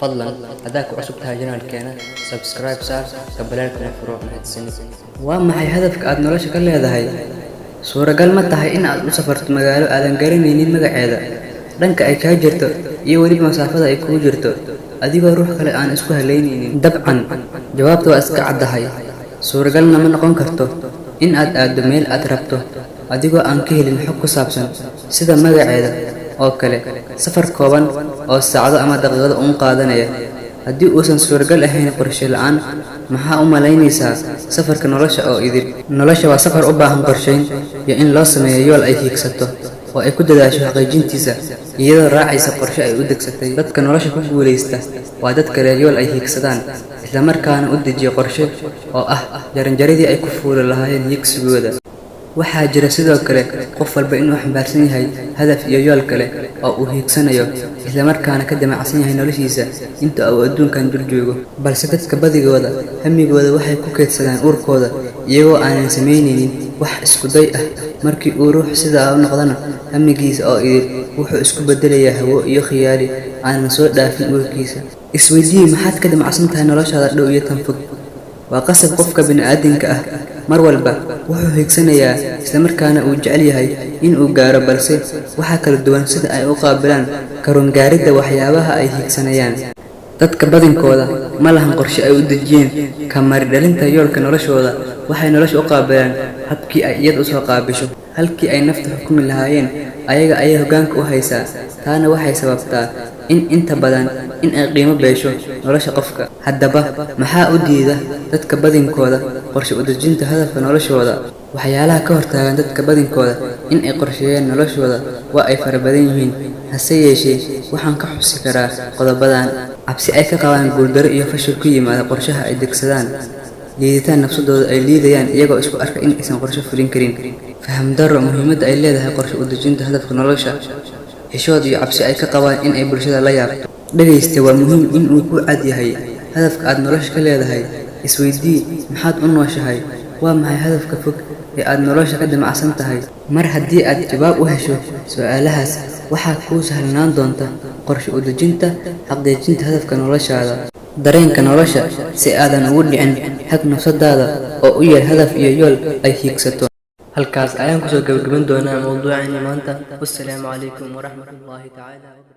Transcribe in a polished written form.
فضلا هداك عصبتها جنال كينا سبسكرايب صار قبلالك نفروع مهدسني. ومحي هدفك aad nolosha ka leedahay suuragal ma tahay in aad u safarto magaalo aadan garanaynin magaceeda dhanka ay ka jirto iyo waliba masaafada ay ku jirto adigoo ruux kale aan isku haleynaynin dabcan jawaabtu waa iska caddahay suuragalna ma noqon karto in aad aado meel aad rabto adigoo aan ka helin xog ku saabsan sida magaceeda oo kale safar kooban oo saacado ama daqiiqado uun qaadanaya haddii uusan suuragal ahayn qorshe la'aan maxaa u malaynaysaa safarka nolosha oo idil nolosha waa safar u baahan qorsheyn iyo in loo sameeyo yool ay hiigsato oo ay ku dadaasho xaqiijintiisa iyadoo raacaysa qorshe ay u degsatay dadka nolosha ku guuleysta waa dadka leh yool ay hiigsadaan isla markaana u dejiyo qorshe oo ah jaranjaradii ay ku fuuli lahaayeen higsigooda waxaa jira sidoo kale qof walba inuu xambaarsan yahay hadaf iyo yool kale oo uu hiigsanayo isla markaana ka damacsan yahay noloshiisa inta uu adduunkan dul joogo balse dadka badigooda hamigooda waxay ku keedsadaan uurkooda iyagoo aanan samaynaynin wax isku day ah markii uu ruux sidaa u noqdana hamigiisa oo idil wuxuu isku bedelayaa hawo iyo khiyaali aanan soo dhaafin uurkiisa isweydii maxaad ka damacsan tahay noloshaada dhow iyo tan fog waa qasab qofka bini'aadamka ah mar walba wuxuu hiigsanayaa isla markaana uu jecel yahay in uu gaaro balse waxa kala duwan sida ay u qaabilaan karoon gaaridda waxyaabaha ay hiigsanayaan dadka badinkooda ma lahan qorshe ay u dejiyeen ka mari dhalinta yoolka noloshooda waxay nolosha u qaabilaan habkii ay iyada u soo qaabisho halkii ay nafta xukumi lahaayeen ayaga ayay hoggaanka u haysaa taana waxay sababtaa in inta badan in ay qiimo beesho nolosha qofka haddaba maxaa u diida dadka badinkooda qorshe u dejinta hadafka noloshooda waxyaalaha ka hortaagan dadka badinkooda in ay qorsheeyaan noloshooda waa ay fara badan yihiin hase yeeshee waxaan ka xusi karaa qodobadan cabsi ay ka qabaan guuldaro iyo fashil ku yimaada qorshaha ay degsadaan liiditaan nafsadooda ay liidayaan iyagoo isku arka in aysan qorshe fulin karin faham darro muhiimadda ay leedahay qorshe u dejinta hadafka nolosha xishood iyo cabsi ay ka qabaan in ay bulshada la yaabto dhagaysta waa muhiim in uu ku cad yahay hadafka aad nolosha ka leedahay isweydii maxaad u nooshahay waa maxay hadafka fog ee aad nolosha ka damacsan tahay mar haddii aad jawaab u hesho su'aalahaas waxaa kuu sahlanaan doonta qorshe u dejinta xaqiijinta hadafka noloshaada dareenka nolosha si aadan ugu dhicin xag nafsadaada oo u yar hadaf iyo yool ay hiigsato halkaas ayaan kusoo gabagaban doonaa mawduucani maanta wassalaamu calaykum waraxmatullaahi tacaala